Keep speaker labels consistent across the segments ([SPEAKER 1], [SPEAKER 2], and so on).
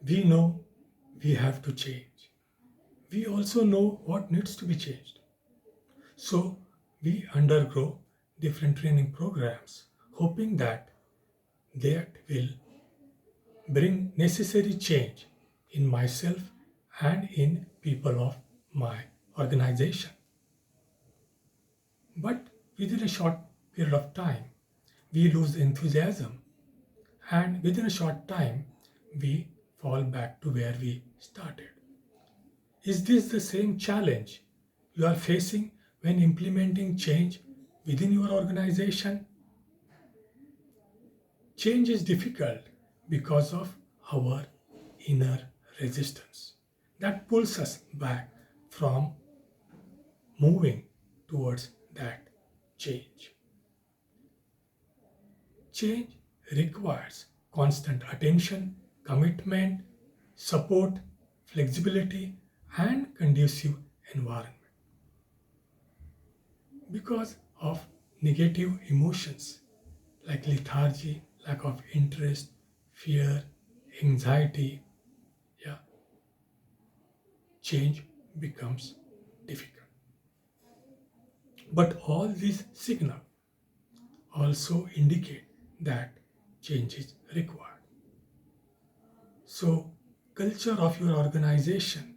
[SPEAKER 1] We know we have to change. We also know what needs to be changed. So we undergo different training programs, hoping that will bring necessary change in myself and in people of my organization. But within a short period of time, we lose enthusiasm, and within a short time, we fall back to where we started. Is this the same challenge you are facing when implementing change within your organization? Change is difficult because of our inner resistance that pulls us back from moving towards that change. Change requires constant attention, commitment, support, flexibility, and conducive environment. Because of negative emotions like lethargy, lack of interest, fear, anxiety, yeah, change becomes difficult. But all these signals also indicate that change is required. So, culture of your organization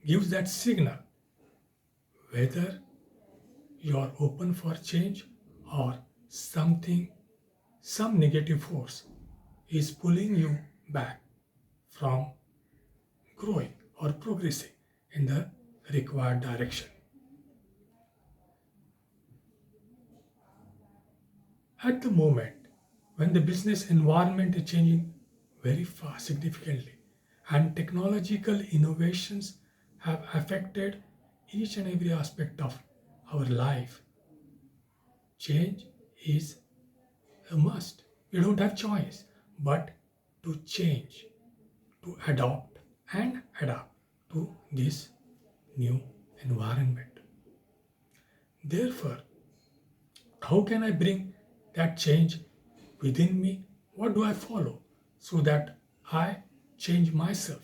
[SPEAKER 1] gives that signal whether you are open for change or something, some negative force is pulling you back from growing or progressing in the required direction. At the moment, when the business environment is changing very fast, significantly, and technological innovations have affected each and every aspect of our life, change is a must. We don't have choice but to change, to adopt and adapt to this new environment. Therefore, how can I bring that change within me? What do I follow so that I change myself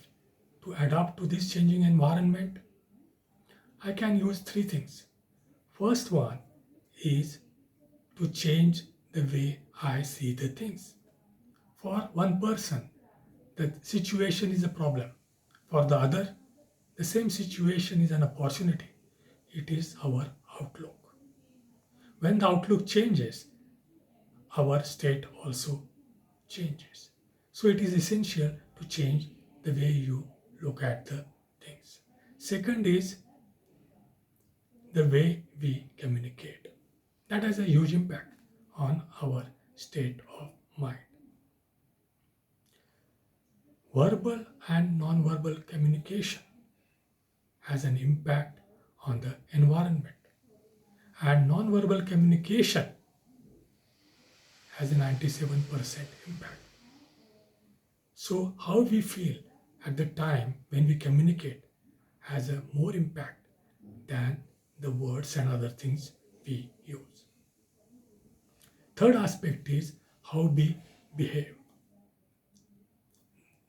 [SPEAKER 1] to adapt to this changing environment? I can use three things. First one is to change the way I see the things. For one person, the situation is a problem. For the other, the same situation is an opportunity. It is our outlook. When the outlook changes, our state also changes. So it is essential to change the way you look at the things. Second is the way we communicate. That has a huge impact on our state of mind. Verbal and non-verbal communication has an impact on the environment, and non-verbal communication has a 97% impact. So, how we feel at the time when we communicate has a more impact than the words and other things we use. Third aspect is how we behave.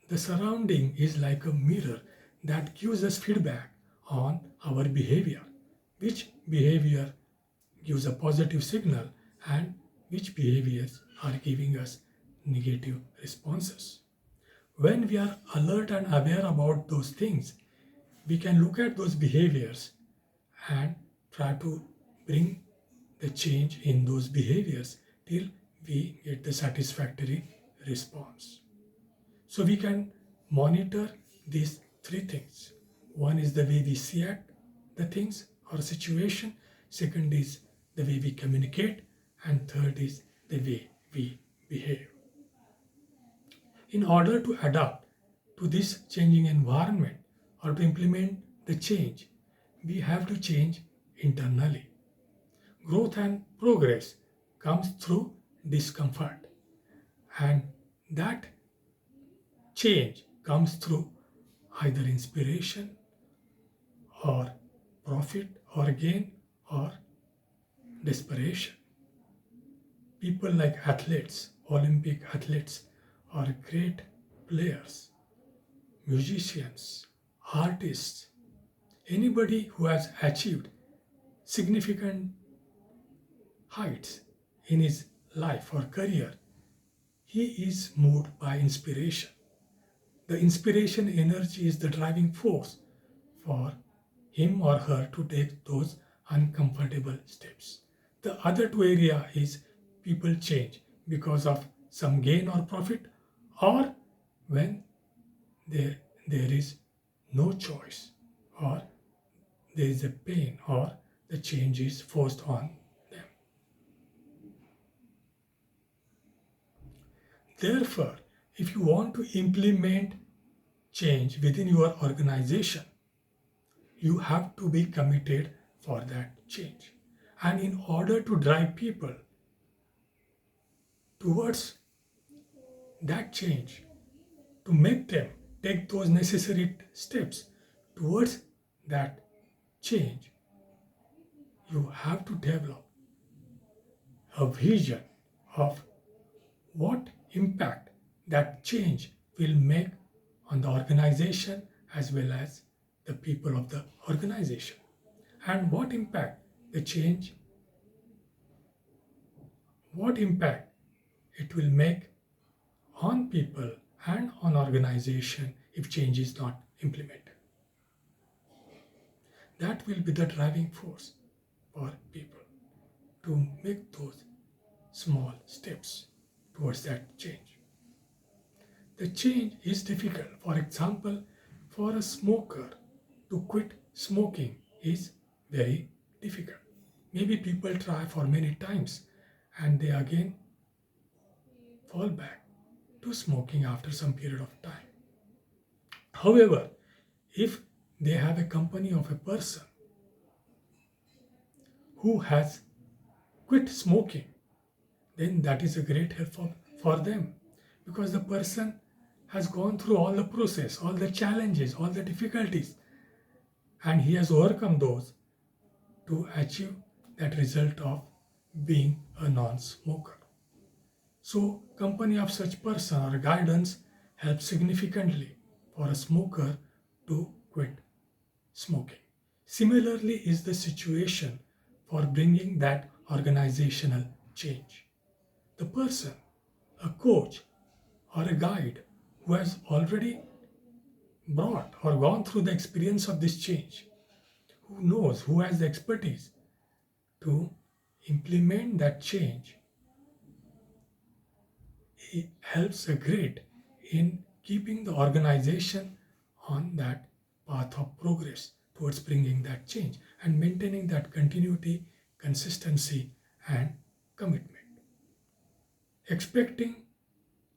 [SPEAKER 1] The surrounding is like a mirror that gives us feedback on our behavior. Which behavior gives a positive signal and which behaviors are giving us negative responses. When we are alert and aware about those things, we can look at those behaviors and try to bring the change in those behaviors till we get the satisfactory response. So we can monitor these three things. One is the way we see at the things or situation, second is the way we communicate, and third is the way we behave. In order to adapt to this changing environment or to implement the change, we have to change internally. Growth and progress comes through discomfort, and that change comes through either inspiration or profit or gain or desperation. People like athletes, Olympic athletes, are great players. musicians, artists, anybody who has achieved significant heights in his life or career, he is moved by inspiration. The inspiration energy is the driving force for him or her to take those uncomfortable steps. The other two area is people change because of some gain or profit, or when there, there is no choice, or there is a pain, or the change is forced on them. Therefore, if you want to implement change within your organization, you have to be committed for that change. And in order to drive people towards that change, to make them take those necessary steps towards that change, you have to develop a vision of what impact that change will make on the organization as well as the people of the organization, and what impact it will make on people and on organization if change is not implemented. That will be the driving force for people to make those small steps towards that change. The change is difficult. For example, for a smoker to quit smoking is very difficult. Maybe people try for many times and they again fall back to smoking after some period of time. However, if they have a company of a person who has quit smoking, then that is a great help for them, because the person has gone through all the process, all the challenges, all the difficulties, and he has overcome those to achieve that result of being a non-smoker. So, company of such person or guidance helps significantly for a smoker to quit smoking. Similarly is the situation for bringing that organizational change. The person, a coach or a guide who has already brought or gone through the experience of this change, who knows, who has the expertise to implement that change, it helps a great in keeping the organization on that path of progress towards bringing that change and maintaining that continuity, consistency, and commitment. Expecting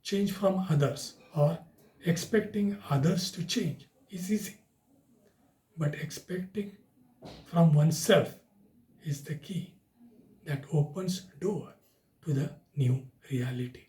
[SPEAKER 1] change from others or expecting others to change is easy, but expecting from oneself is the key that opens door to the new reality.